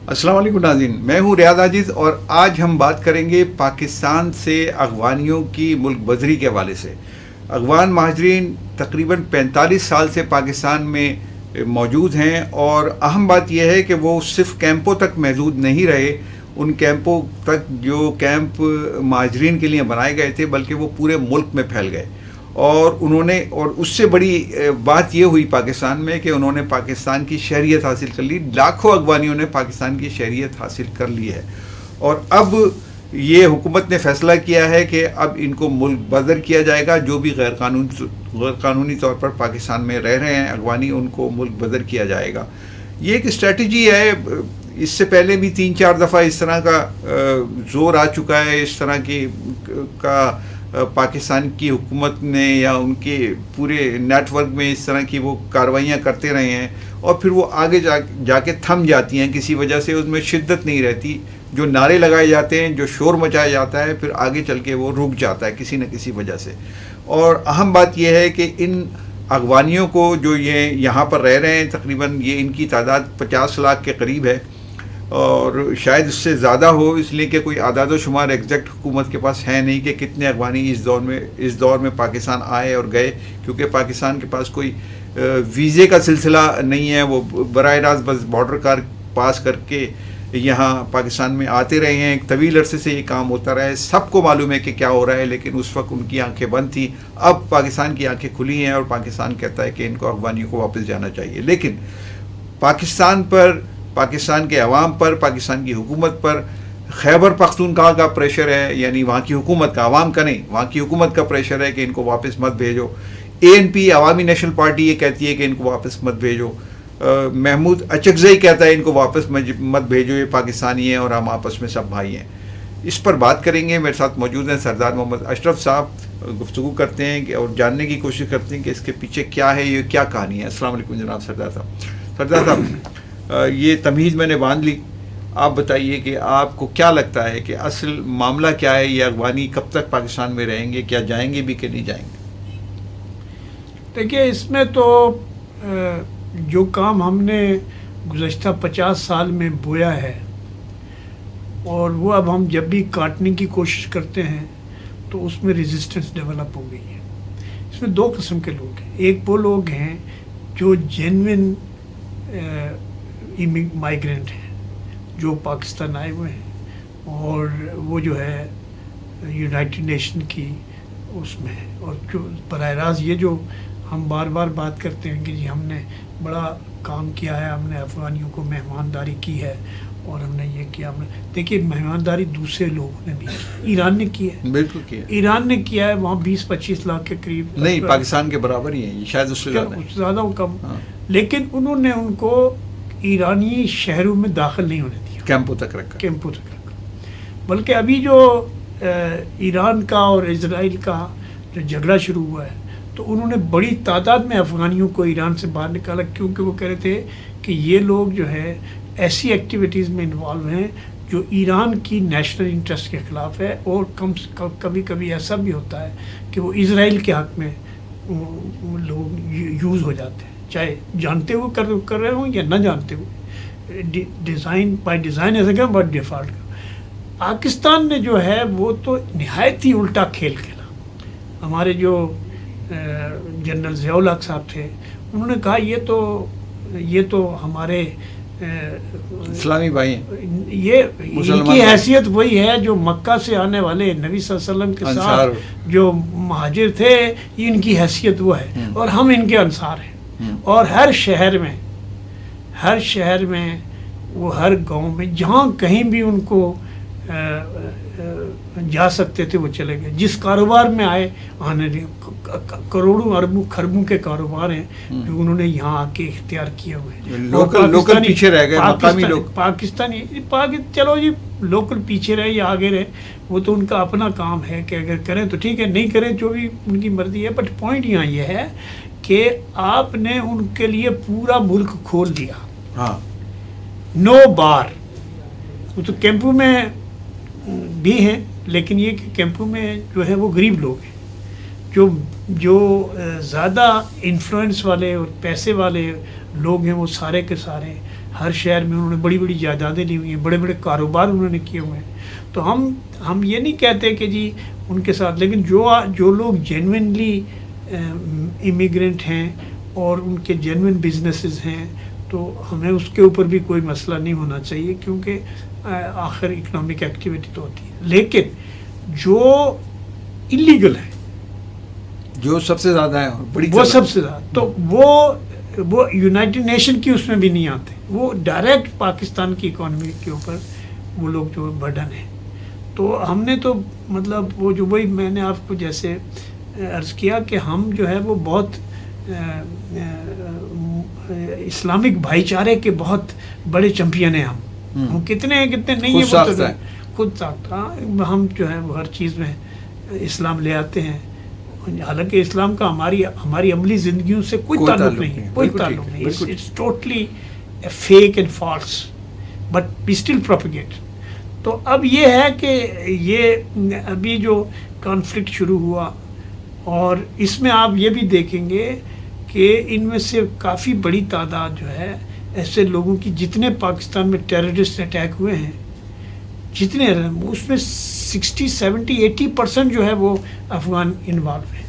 السلام علیکم ناظرین، میں ہوں ریاض عاجز اور آج ہم بات کریں گے پاکستان سے افغانیوں کی ملک بدری کے حوالے سے۔ افغان مہاجرین تقریباً 45 سال سے پاکستان میں موجود ہیں، اور اہم بات یہ ہے کہ وہ صرف کیمپوں تک محدود نہیں رہے، ان کیمپوں تک جو کیمپ مہاجرین کے لیے بنائے گئے تھے بلکہ وہ پورے ملک میں پھیل گئے، اور اس سے بڑی بات یہ ہوئی پاکستان میں کہ انہوں نے پاکستان کی شہریت حاصل کر لی۔ لاکھوں افغانیوں نے پاکستان کی شہریت حاصل کر لی ہے، اور اب یہ حکومت نے فیصلہ کیا ہے کہ اب ان کو ملک بدر کیا جائے گا۔ جو بھی غیر قانونی طور پر پاکستان میں رہ رہے ہیں افغانی، ان کو ملک بدر کیا جائے گا۔ یہ ایک اسٹریٹجی ہے، اس سے پہلے بھی 3-4 دفعہ اس طرح کا زور آ چکا ہے، اس طرح کا پاکستان کی حکومت نے یا ان کے پورے نیٹ ورک میں اس طرح کی وہ کارروائیاں کرتے رہے ہیں، اور پھر وہ آگے جا کے تھم جاتی ہیں کسی وجہ سے، اس میں شدت نہیں رہتی، جو نعرے لگائے جاتے ہیں، جو شور مچایا جاتا ہے، پھر آگے چل کے وہ رک جاتا ہے کسی نہ کسی وجہ سے۔ اور اہم بات یہ ہے کہ ان افغانیوں کو جو یہ یہاں پر رہ رہے ہیں، تقریباً یہ ان کی تعداد 50 لاکھ کے قریب ہے، اور شاید اس سے زیادہ ہو، اس لیے کہ کوئی اعداد و شمار ایگزیکٹ حکومت کے پاس ہے نہیں کہ کتنے افغانی اس دور میں پاکستان آئے اور گئے، کیونکہ پاکستان کے پاس کوئی ویزے کا سلسلہ نہیں ہے، وہ براہ راست بس بارڈر کار پاس کر کے یہاں پاکستان میں آتے رہے ہیں۔ ایک طویل عرصے سے یہ کام ہوتا رہا ہے، سب کو معلوم ہے کہ کیا ہو رہا ہے، لیکن اس وقت ان کی آنکھیں بند تھیں۔ اب پاکستان کی آنکھیں کھلی ہیں اور پاکستان کہتا ہے کہ ان کو افغانیوں کو واپس جانا چاہیے، لیکن پاکستان پر، پاکستان کے عوام پر، پاکستان کی حکومت پر خیبر پختونخوا کا پریشر ہے، یعنی وہاں کی حکومت کا، عوام کا نہیں، وہاں کی حکومت کا پریشر ہے کہ ان کو واپس مت بھیجو۔ ANP عوامی نیشنل پارٹی یہ کہتی ہے کہ ان کو واپس مت بھیجو۔ محمود اچکزئی کہتا ہے ان کو واپس مت بھیجو، یہ پاکستانی ہیں اور ہم آپس میں سب بھائی ہیں۔ اس پر بات کریں گے، میرے ساتھ موجود ہیں سردار محمد اشرف صاحب، گفتگو کرتے ہیں اور جاننے کی کوشش کرتے ہیں کہ اس کے پیچھے کیا ہے، یہ کیا کہانی ہے۔ السلام علیکم جناب سردار صاحب۔ سردار صاحب، یہ تمہید میں نے باندھ لی، آپ بتائیے کہ آپ کو کیا لگتا ہے کہ اصل معاملہ کیا ہے؟ یہ افغانی کب تک پاکستان میں رہیں گے؟ کیا جائیں گے بھی کہ نہیں جائیں گے؟ دیکھیے، اس میں تو جو کام ہم نے گزشتہ 50 سال میں بویا ہے، اور وہ اب ہم جب بھی کاٹنے کی کوشش کرتے ہیں تو اس میں ریزسٹنس ڈیولپ ہو گئی ہے۔ اس میں 2 قسم کے لوگ ہیں۔ ایک وہ لوگ ہیں جو جینوئن مائیگرینٹ ہیں، جو پاکستان آئے ہوئے ہیں، اور وہ جو ہے یونائٹڈ نیشن کی اس میں ہے، اور جو براہ راست یہ جو ہم بار بار بات کرتے ہیں کہ جی ہم نے بڑا کام کیا ہے، ہم نے افغانیوں کو مہمانداری کی ہے اور ہم نے یہ کیا، ہم نے دیکھیے مہمانداری دوسرے لوگوں نے بھی کی، ایران نے کی ہے، بالکل کیا، ایران نے کیا ہے، وہاں 20-25 لاکھ کے قریب، نہیں پاکستان کے برابر ہی ہیں، شاید اس سے زیادہ ہو کم، لیکن انہوں نے ان کو ایرانی شہروں میں داخل نہیں ہونے دیا، کیمپوں تک رکھا۔ بلکہ ابھی جو ایران کا اور اسرائیل کا جو جھگڑا شروع ہوا ہے، تو انہوں نے بڑی تعداد میں افغانیوں کو ایران سے باہر نکالا، کیونکہ وہ کہہ رہے تھے کہ یہ لوگ جو ہے ایسی ایکٹیویٹیز میں انوالو ہیں جو ایران کی نیشنل انٹرسٹ کے خلاف ہے، اور کبھی کبھی ایسا بھی ہوتا ہے کہ وہ اسرائیل کے حق میں لوگ یوز ہو جاتے ہیں، چاہے جانتے ہوئے کر رہے ہوں یا نہ جانتے ہوئے، بائی ڈیزائن ایسا کہ بٹ ڈیفالٹ کا۔ پاکستان نے جو ہے وہ تو نہایت ہی الٹا کھیل کھیلا۔ ہمارے جو جنرل ضیاء الحق صاحب تھے، انہوں نے کہا یہ تو ہمارے اسلامی بھائی ہیں، یہ ان کی حیثیت وہی ہے جو مکہ سے آنے والے نبی صلی اللہ علیہ وسلم کے ساتھ جو مہاجر تھے، ان کی حیثیت وہ ہے، اور ہم ان کے انصار ہیں۔ اور ہر شہر میں وہ ہر گاؤں میں جہاں کہیں بھی ان کو جا سکتے تھے وہ چلے گئے، جس کاروبار میں آنے دیں، کروڑوں اربوں خربوں کے کاروبار ہیں جو انہوں نے یہاں آ کے اختیار کیے ہوئے ہیں۔ لوکل پیچھے رہ گئے، مقامی لوگ پاکستانی چلو جی لوکل پیچھے رہے یا آگے رہے، وہ تو ان کا اپنا کام ہے کہ اگر کریں تو ٹھیک ہے، نہیں کریں جو بھی ان کی مرضی ہے۔ بٹ پوائنٹ یہاں یہ ہے کہ آپ نے ان کے لیے پورا ملک کھول دیا، 9 بار۔ وہ تو کیمپوں میں بھی ہیں، لیکن یہ کہ کیمپوں میں جو ہے وہ غریب لوگ ہیں، جو زیادہ انفلوئنس والے اور پیسے والے لوگ ہیں وہ سارے کے سارے ہر شہر میں انہوں نے بڑی بڑی جائیدادیں لی ہوئی ہیں, بڑے بڑے کاروبار انہوں نے کیے ہوئے ہیں. تو ہم یہ نہیں کہتے کہ جی ان کے ساتھ, لیکن جو لوگ جینوئنلی امیگرینٹ ہیں اور ان کے جینوئن بزنسز ہیں, تو ہمیں اس کے اوپر بھی کوئی مسئلہ نہیں ہونا چاہیے, کیونکہ آخر اکنامک ایکٹیویٹی تو ہوتی ہے. لیکن جو انلیگل ہے, جو سب سے زیادہ ہے, بڑی وہ سب سے زیادہ, تو وہ یونائٹڈ نیشن کی اس میں بھی نہیں آتے, وہ ڈائریکٹ پاکستان کی اکانومی کے اوپر وہ لوگ جو برڈن ہیں. تو ہم نے تو مطلب وہ جو وہی میں نے آپ کو جیسے عرض کیا کہ ہم جو ہے وہ بہت اسلامک بھائی چارے کے بہت بڑے چمپئن ہیں. ہم کتنے ہیں کتنے نہیں ہیں, خود ساختہ. ہم جو ہے وہ ہر چیز میں اسلام لے آتے ہیں, حالانکہ اسلام کا ہماری عملی زندگیوں سے کوئی تعلق نہیں ہے, کوئی تعلق نہیں. It's totally fake and false, but we still propagate. تو اب یہ ہے کہ یہ ابھی جو کانفلکٹ شروع ہوا, اور اس میں آپ یہ بھی دیکھیں گے کہ ان میں سے کافی بڑی تعداد جو ہے ایسے لوگوں کی, جتنے پاکستان میں ٹیررسٹ اٹیک ہوئے ہیں, جتنے اس میں 60-70-80% جو ہے وہ افغان انوالو ہیں.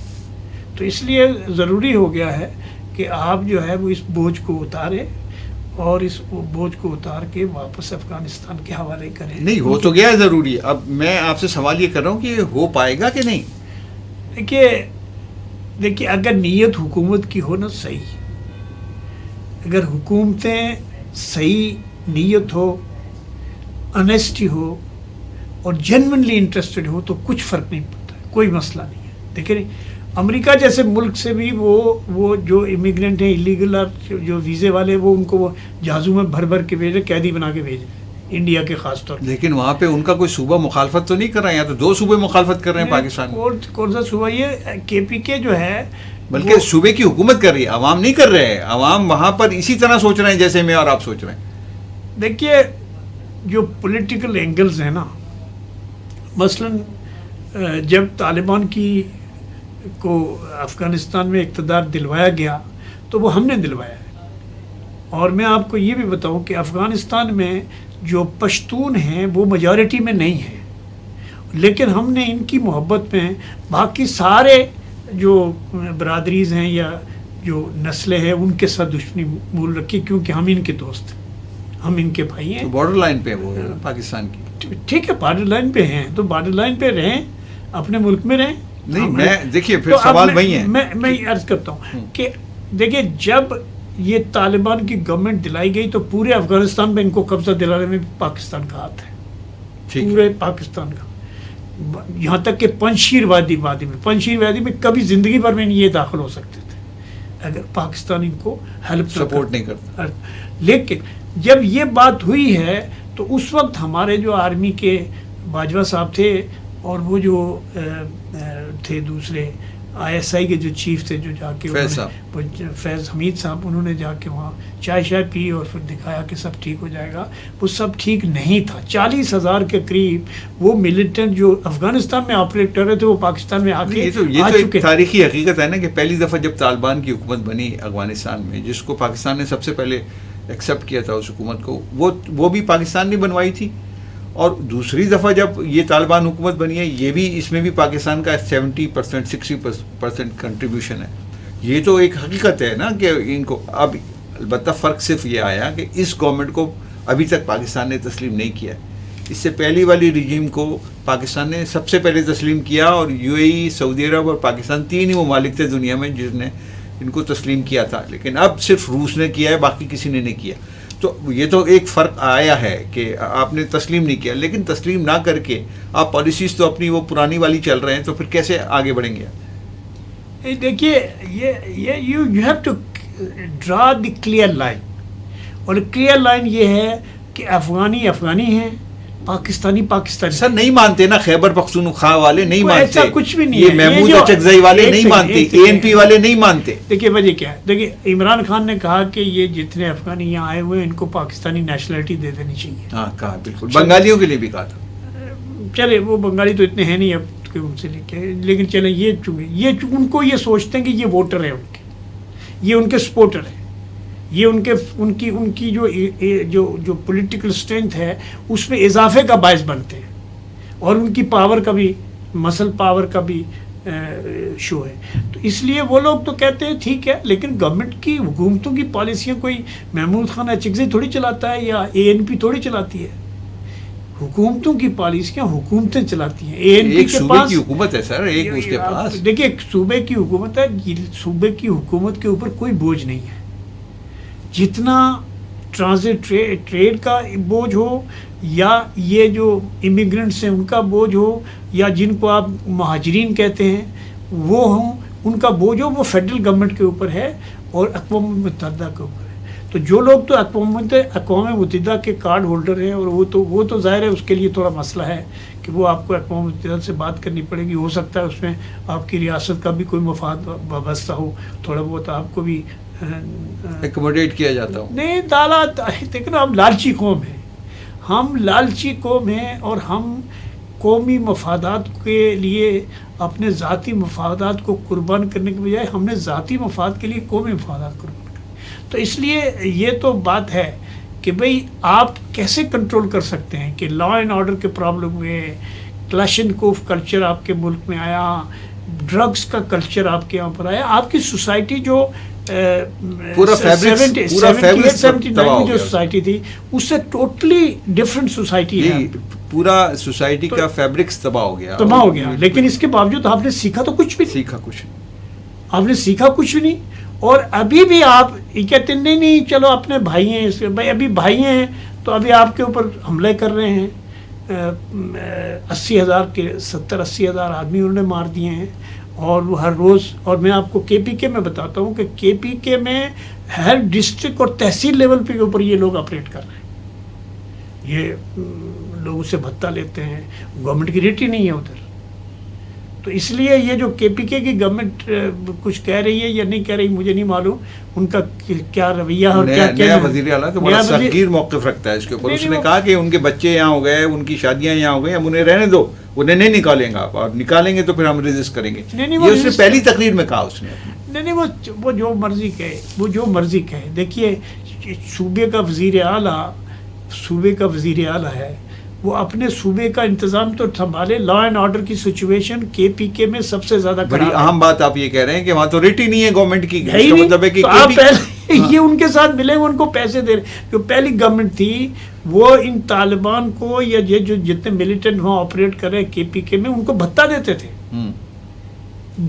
تو اس لیے ضروری ہو گیا ہے کہ آپ جو ہے وہ اس بوجھ کو اتاریں, اور اس بوجھ کو اتار کے واپس افغانستان کے حوالے کریں. نہیں ہو تو گیا ضروری. اب میں آپ سے سوال یہ کر رہا ہوں کہ ہو پائے گا کہ نہیں؟ دیکھیے اگر نیت حکومت کی ہو نا صحیح, اگر حکومتیں صحیح نیت ہو, آنیسٹی ہو اور جینوئنلی انٹرسٹڈ ہو, تو کچھ فرق نہیں پڑتا, کوئی مسئلہ نہیں ہے. دیکھیں امریکہ جیسے ملک سے بھی وہ جو امیگرینٹ ہیں انلیگل اور جو ویزے والے, وہ ان کو وہ جہازوں میں بھر بھر کے بھیج رہے, قیدی بنا کے بھیج رہے انڈیا کے خاص طور پر. لیکن وہاں پہ ان کا کوئی صوبہ مخالفت تو نہیں کر رہا ہے, یا تو 2 صوبے مخالفت کر رہے ہیں پاکستان میں. کون سا صوبہ؟ یہ کے پی کے جو ہے, بلکہ صوبے کی حکومت کر رہی ہے, عوام نہیں کر رہے ہیں. عوام وہاں پر اسی طرح سوچ رہے ہیں جیسے میں اور آپ سوچ رہے ہیں. دیکھیے جو پولیٹیکل اینگلز ہیں نا, مثلاً جب طالبان کو افغانستان میں اقتدار دلوایا گیا تو وہ ہم نے دلوایا ہے. اور میں آپ کو یہ بھی بتاؤں کہ افغانستان میں جو پشتون ہیں وہ میجارٹی میں نہیں ہیں, لیکن ہم نے ان کی محبت میں باقی سارے جو برادریز ہیں یا جو نسلیں ہیں ان کے ساتھ دشمنی مول رکھی, کیونکہ ہم ان کے دوست ہیں, ہم ان کے بھائی ہیں. بارڈر لائن پہ وہ پاکستان کی, ٹھیک ہے بارڈر لائن پہ ہیں تو بارڈر لائن پہ رہیں, اپنے ملک میں رہیں. نہیں میں دیکھیے پھر سوال وہی ہے, میں عرض کرتا ہوں کہ دیکھیے جب یہ طالبان کی گورنمنٹ دلائی گئی تو پورے افغانستان میں ان کو قبضہ دلانے میں پاکستان کا ہاتھ ہے, پورے پاکستان کا. یہاں تک کہ پنجشیر وادی میں کبھی زندگی بھر میں یہ داخل ہو سکتے تھے اگر پاکستان ان کو ہیلپ سپورٹ نہیں کرتا. لیکن جب یہ بات ہوئی ہے تو اس وقت ہمارے جو آرمی کے باجوہ صاحب تھے اور وہ جو تھے دوسرے آئی ایس آئی کے جو چیف تھے, جو جا کے فیض حمید صاحب, انہوں نے جا کے وہاں چائے پی اور پھر دکھایا کہ سب ٹھیک ہو جائے گا. وہ سب ٹھیک نہیں تھا. 40,000 کے قریب وہ ملیٹنٹ جو افغانستان میں آپریٹ کر رہے تھے وہ پاکستان میں یہ تو ایک تاریخی حقیقت ہے نا کہ پہلی دفعہ جب طالبان کی حکومت بنی افغانستان میں, جس کو پاکستان نے سب سے پہلے ایکسیپٹ کیا تھا اس حکومت کو, وہ بھی پاکستان نے بنوائی تھی. اور دوسری دفعہ جب یہ طالبان حکومت بنی ہے, یہ بھی اس میں بھی پاکستان کا 70% 60% کنٹریبیوشن ہے. یہ تو ایک حقیقت ہے نا کہ ان کو اب البتہ فرق صرف یہ آیا کہ اس گورنمنٹ کو ابھی تک پاکستان نے تسلیم نہیں کیا. اس سے پہلی والی رجیم کو پاکستان نے سب سے پہلے تسلیم کیا, اور یو اے ای, سعودی عرب اور پاکستان 3 ہی ممالک تھے دنیا میں جس نے ان کو تسلیم کیا تھا. لیکن اب صرف روس نے کیا ہے, باقی کسی نے نہیں کیا. تو یہ تو ایک فرق آیا ہے کہ آپ نے تسلیم نہیں کیا, لیکن تسلیم نہ کر کے آپ پالیسیز تو اپنی وہ پرانی والی چل رہے ہیں, تو پھر کیسے آگے بڑھیں گے؟ دیکھیے یہ you have to draw the clear line, اور کلیئر لائن یہ ہے کہ افغانی ہیں, پاکستانی. سر نہیں مانتے نا, خیبر پختونخوا والے نہیں مانتے, ایسا کچھ بھی نہیں یہ محمود اچکزئی والے نہیں مانتے, ANP والے نہیں مانتے. دیکھیے وجہ کیا ہے, دیکھیے عمران خان نے کہا کہ یہ جتنے افغانی یہاں آئے ہوئے ہیں ان کو پاکستانی نیشنلٹی دے دینی چاہیے. ہاں کہا, بالکل. بنگالیوں کے لیے بھی کہا تھا. چلے وہ بنگالی تو اتنے ہیں نہیں اب کہ ان سے لے کے, لیکن چلے یہ ان کو یہ سوچتے ہیں کہ یہ ووٹر ہیں ان کے, یہ ان کے سپورٹر ہیں, یہ ان کی جو پولیٹیکل اسٹرینتھ ہے اس میں اضافے کا باعث بنتے ہیں، اور ان کی پاور کا بھی، مسل پاور کا بھی شو ہے. تو اس لیے وہ لوگ تو کہتے ہیں ٹھیک ہے، لیکن گورنمنٹ کی حکومتوں کی پالیسیاں کوئی محمود خان اچکزئی تھوڑی چلاتا ہے یا ANP تھوڑی چلاتی ہے. حکومتوں کی پالیسیاں حکومتیں چلاتی ہیں. ANP کے پاس کی حکومت ہے سر، ایک اس کے پاس دیکھیے ایک صوبے کی حکومت ہے، صوبے کی حکومت کے اوپر کوئی بوجھ نہیں ہے. جتنا ٹرانزٹ ٹریڈ کا بوجھ ہو، یا یہ جو امیگرنٹس ہیں ان کا بوجھ ہو، یا جن کو آپ مہاجرین کہتے ہیں وہ ہوں، ان کا بوجھ ہو، وہ فیڈرل گورنمنٹ کے اوپر ہے اور اقوام متحدہ کے اوپر ہے. تو جو لوگ تو اقوام متحدہ کے کارڈ ہولڈر ہیں، اور وہ تو ظاہر ہے اس کے لیے تھوڑا مسئلہ ہے کہ وہ آپ کو اقوام متحدہ سے بات کرنی پڑے گی. ہو سکتا ہے اس میں آپ کی ریاست کا بھی کوئی مفاد وابستہ ہو، تھوڑا بہت آپ کو بھی ایکوموڈیٹ کیا جاتا ہو. نہیں دالا، دیکھنا ہم لالچی قوم ہیں، ہم لالچی قوم ہیں، اور ہم قومی مفادات کے لیے اپنے ذاتی مفادات کو قربان کرنے کے بجائے ہم نے ذاتی مفاد کے لیے قومی مفادات قربان کرے. تو اس لیے یہ تو بات ہے کہ بھئی آپ کیسے کنٹرول کر سکتے ہیں کہ لا اینڈ آرڈر کے پرابلم ہوئے، کلاشنکوف کلچر آپ کے ملک میں آیا، ڈرگس کا کلچر آپ کے یہاں پر آیا. آپ کی سوسائٹی جو پورا 79 جو سوسائٹی تھی اس سے ٹوٹلی ڈفرینٹ سوسائٹی ہے. پورا سوسائٹی کا فیبرکس تباہ ہو گیا. لیکن اس کے باوجود آپ نے سیکھا تو کچھ بھی نہیں. آپ نے سیکھا کچھ بھی نہیں. اور ابھی بھی آپ یہ کہتے ہیں نہیں چلو اپنے بھائی ہیں، اس بھائی ابھی بھائی ہیں تو ابھی آپ کے اوپر حملے کر رہے ہیں. 80,000 کے 70-80,000 آدمی انہوں نے مار دیے ہیں، اور وہ ہر روز. اور میں آپ کو KPK میں بتاتا ہوں کہ KPK میں ہر ڈسٹرکٹ اور تحصیل لیول پہ اوپر یہ لوگ آپریٹ کر رہے ہیں. یہ لوگوں سے بھتہ لیتے ہیں، گورنمنٹ کی ریٹ ہی نہیں ہے ادھر. تو اس لیے یہ جو KPK کی گورنمنٹ کچھ کہہ رہی ہے یا نہیں کہہ رہی مجھے نہیں معلوم، ان کا کیا رویہ اور کیا وزیر اعلیٰ تو بڑا سخیر موقف رکھتا ہے اس کے اوپر. اس نے کہا کہ ان کے بچے یہاں ہو گئے، ان کی شادیاں یہاں ہو گئی، ہم انہیں رہنے دو، انہیں نہیں نکالیں گا، اور نکالیں گے تو پھر ہم ریزسٹ کریں گے. یہ اس نے پہلی تقریر میں کہا. اس نے نہیں وہ جو مرضی کہے، وہ جو مرضی کہے. دیکھیے صوبے کا وزیر اعلیٰ ہے، وہ اپنے صوبے کا انتظام تو سنبھالے. لا اینڈ آرڈر کی سچویشن KPK میں سب سے زیادہ بڑی اہم بات آپ یہ کہہ رہے ہیں کہ وہاں تو ریٹ ہی نہیں ہے گورنمنٹ کی. مطلب ہے کہ یہ ان کے ساتھ ملے ان کو پیسے دے رہے. جو پہلی گورنمنٹ تھی وہ ان طالبان کو یا یہ جو جتنے ملیٹنٹ وہاں آپریٹ کر رہے KPK میں ان کو بھتہ دیتے تھے.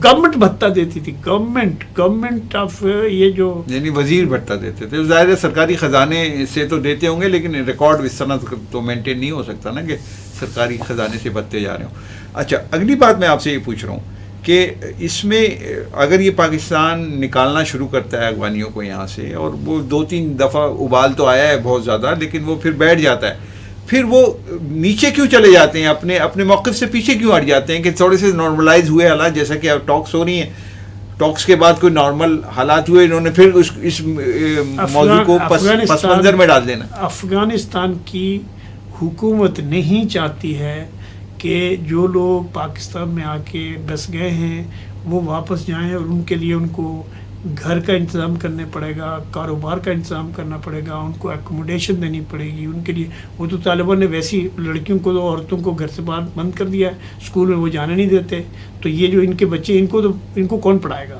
گورنمنٹ بھتہ دیتی تھی، گورنمنٹ آف یہ جو یعنی وزیر بھتہ دیتے تھے. ظاہر ہے سرکاری خزانے سے تو دیتے ہوں گے، لیکن ریکارڈ اس طرح تو مینٹین نہیں ہو سکتا نا کہ سرکاری خزانے سے بھتے جا رہے ہوں. اچھا اگلی بات میں آپ سے یہ پوچھ رہا ہوں کہ اس میں اگر یہ پاکستان نکالنا شروع کرتا ہے افغانیوں کو یہاں سے، اور وہ 2-3 دفعہ ابال تو آیا ہے بہت زیادہ، لیکن وہ پھر بیٹھ جاتا ہے، پھر وہ نیچے کیوں چلے جاتے ہیں، اپنے موقف سے پیچھے کیوں ہٹ جاتے ہیں کہ تھوڑے سے نارملائز ہوئے حالات، جیسا کہ اب ٹاکس ہو رہی ہیں، ٹاکس کے بعد کوئی نارمل حالات ہوئے، انہوں نے پھر اس موضوع کو پس منظر میں ڈال دینا. افغانستان کی حکومت نہیں چاہتی ہے کہ جو لوگ پاکستان میں آ کے بس گئے ہیں وہ واپس جائیں، اور ان کے لیے ان کو گھر کا انتظام کرنے پڑے گا، کاروبار کا انتظام کرنا پڑے گا، ان کو ایکوموڈیشن دینی پڑے گی ان کے لیے. وہ تو طالبان نے ویسی لڑکیوں کو تو عورتوں کو گھر سے باہر بند کر دیا ہے، اسکول میں وہ جانے نہیں دیتے. تو یہ جو ان کے بچے ان کو کون پڑھائے گا؟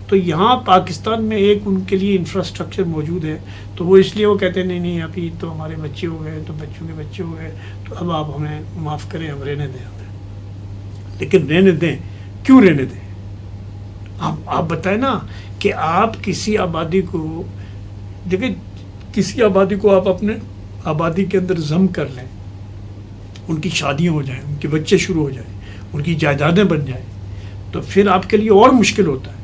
تو یہاں پاکستان میں ایک ان کے لیے انفراسٹرکچر موجود ہے، تو وہ اس لیے وہ کہتے ہیں نہیں ابھی تو ہمارے بچے ہو گئے، تو بچوں کے بچے ہو گئے، تو اب آپ ہمیں معاف کریں، ہم رہنے دیں ہمیں. لیکن رہنے دیں کیوں رہنے دیں؟ آپ بتائیں نا کہ آپ کسی آبادی کو دیکھیں، کسی آبادی کو آپ اپنے آبادی کے اندر ضم کر لیں، ان کی شادیاں ہو جائیں، ان کے بچے شروع ہو جائیں، ان کی جائیدادیں بن جائیں، تو پھر آپ کے لیے اور مشکل ہوتا ہے.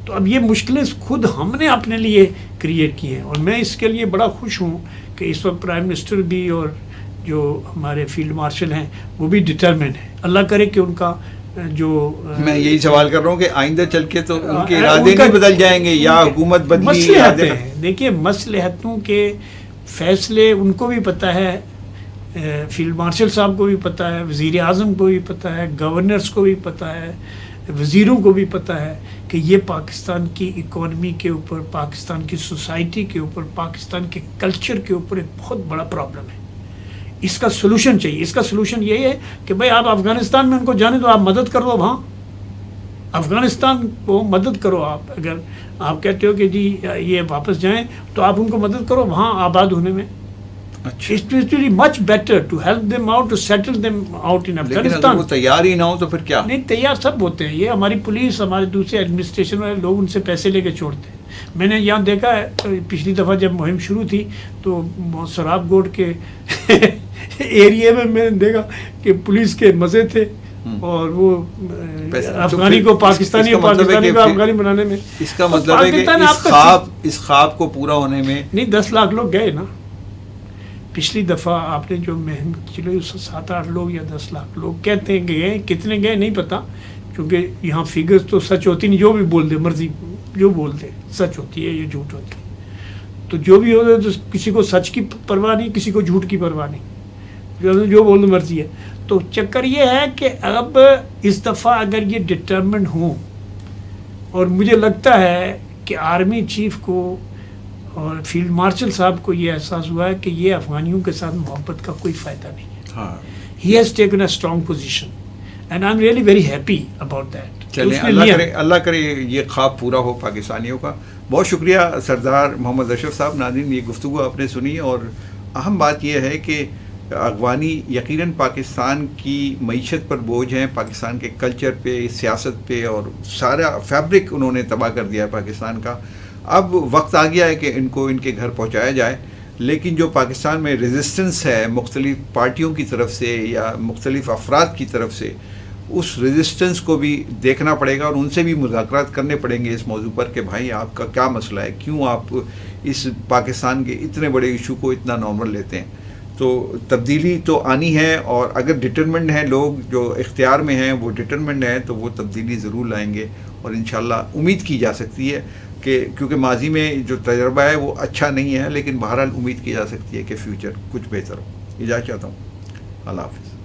تو اب یہ مشکلیں خود ہم نے اپنے لیے کریٹ کی ہیں، اور میں اس کے لیے بڑا خوش ہوں کہ اس وقت پرائم منسٹر بھی اور جو ہمارے فیلڈ مارشل ہیں وہ بھی ڈٹرمنٹ ہیں. اللہ کرے کہ ان کا جو میں یہی سوال کر رہا ہوں کہ آئندہ چل کے تو ان کے ارادے نہیں بدل جائیں گے یا حکومت بدلی؟ مصلحتیں ہیں، دیکھیے مصلحتوں کے فیصلے ان کو بھی پتہ ہے، فیلڈ مارشل صاحب کو بھی پتہ ہے، وزیر اعظم کو بھی پتہ ہے، گورنرز کو بھی پتہ ہے، وزیروں کو بھی پتہ ہے کہ یہ پاکستان کی اکانومی کے اوپر، پاکستان کی سوسائٹی کے اوپر، پاکستان کے کلچر کے اوپر ایک بہت بڑا پرابلم ہے. اس کا سلوشن چاہیے. اس کا سلوشن یہ ہے کہ بھائی آپ افغانستان میں ان کو جانے دو، آپ مدد کر دو وہاں، افغانستان کو مدد کرو. آپ اگر آپ کہتے ہو کہ جی یہ واپس جائیں تو آپ ان کو مدد کرو وہاں آباد ہونے میں. It is really much better to help them out, to settle them out in Afghanistan. لیکن اگر وہ تیار ہی نہ ہو تو پھر کیا؟ نہیں، تیار سب ہوتے ہیں. یہ ہماری پولیس، ہمارے دوسرے ایڈمنسٹریشن والے لوگ ان سے پیسے لے کے چھوڑتے ہیں. میں نے یہاں دیکھا ہے پچھلی دفعہ جب مہم شروع تھی تو سراب گوڈ کے ایریے میں نے دیکھا کہ پولیس کے مزے تھے اور وہ افغانی کو پاکستانی اور پاکستانی کو افغانی بنانے میں. اس کا مطلب ہے کہ اس خواب کو پورا ہونے میں نہیں 10 لاکھ لوگ گئے نا. پچھلی دفعہ آپ نے جو مہم چلی 7-8 لوگ یا 10 لاکھ لوگ کہتے ہیں کہ گئے، کتنے گئے نہیں پتا، کیونکہ یہاں فگرز تو سچ ہوتی نہیں، جو بھی بول دے مرضی جو بول دے سچ ہوتی ہے یا جھوٹ ہوتی ہے. تو جو بھی ہوتا ہے تو کسی کو سچ کی پرواہ نہیں، کسی کو جھوٹ کی پرواہ نہیں، جو بول دے مرضی ہے. تو چکر یہ ہے کہ اب اس دفعہ اگر یہ ڈٹرمنڈ ہوں، اور مجھے لگتا ہے کہ آرمی چیف کو اور فیلڈ مارشل صاحب کو یہ احساس ہوا ہے کہ یہ افغانیوں کے ساتھ محبت کا کوئی فائدہ نہیں ہے. He has taken a strong position and I am really very happy about that. چلیں اللہ کرے یہ خواب پورا ہو پاکستانیوں کا. بہت شکریہ سردار محمد اشرف صاحب. ناظرین، یہ گفتگو آپ نے سنی اور اہم بات یہ ہے کہ افغانی یقیناً پاکستان کی معیشت پر بوجھ ہیں، پاکستان کے کلچر پہ، سیاست پہ، اور سارا فیبرک انہوں نے تباہ کر دیا ہے پاکستان کا. اب وقت آ گیا ہے کہ ان کو ان کے گھر پہنچایا جائے. لیکن جو پاکستان میں ریزسٹنس ہے مختلف پارٹیوں کی طرف سے یا مختلف افراد کی طرف سے، اس ریزسٹنس کو بھی دیکھنا پڑے گا اور ان سے بھی مذاکرات کرنے پڑیں گے اس موضوع پر کہ بھائی آپ کا کیا مسئلہ ہے، کیوں آپ اس پاکستان کے اتنے بڑے ایشو کو اتنا نارمل لیتے ہیں. تو تبدیلی تو آنی ہے، اور اگر ڈٹرمنڈ ہیں لوگ جو اختیار میں ہیں، وہ ڈٹرمنڈ ہیں تو وہ تبدیلی ضرور لائیں گے. اور انشاءاللہ امید کی جا سکتی ہے کہ کیونکہ ماضی میں جو تجربہ ہے وہ اچھا نہیں ہے، لیکن بہرحال امید کی جا سکتی ہے کہ فیوچر کچھ بہتر ہو. اجازت چاہتا ہوں. اللہ حافظ.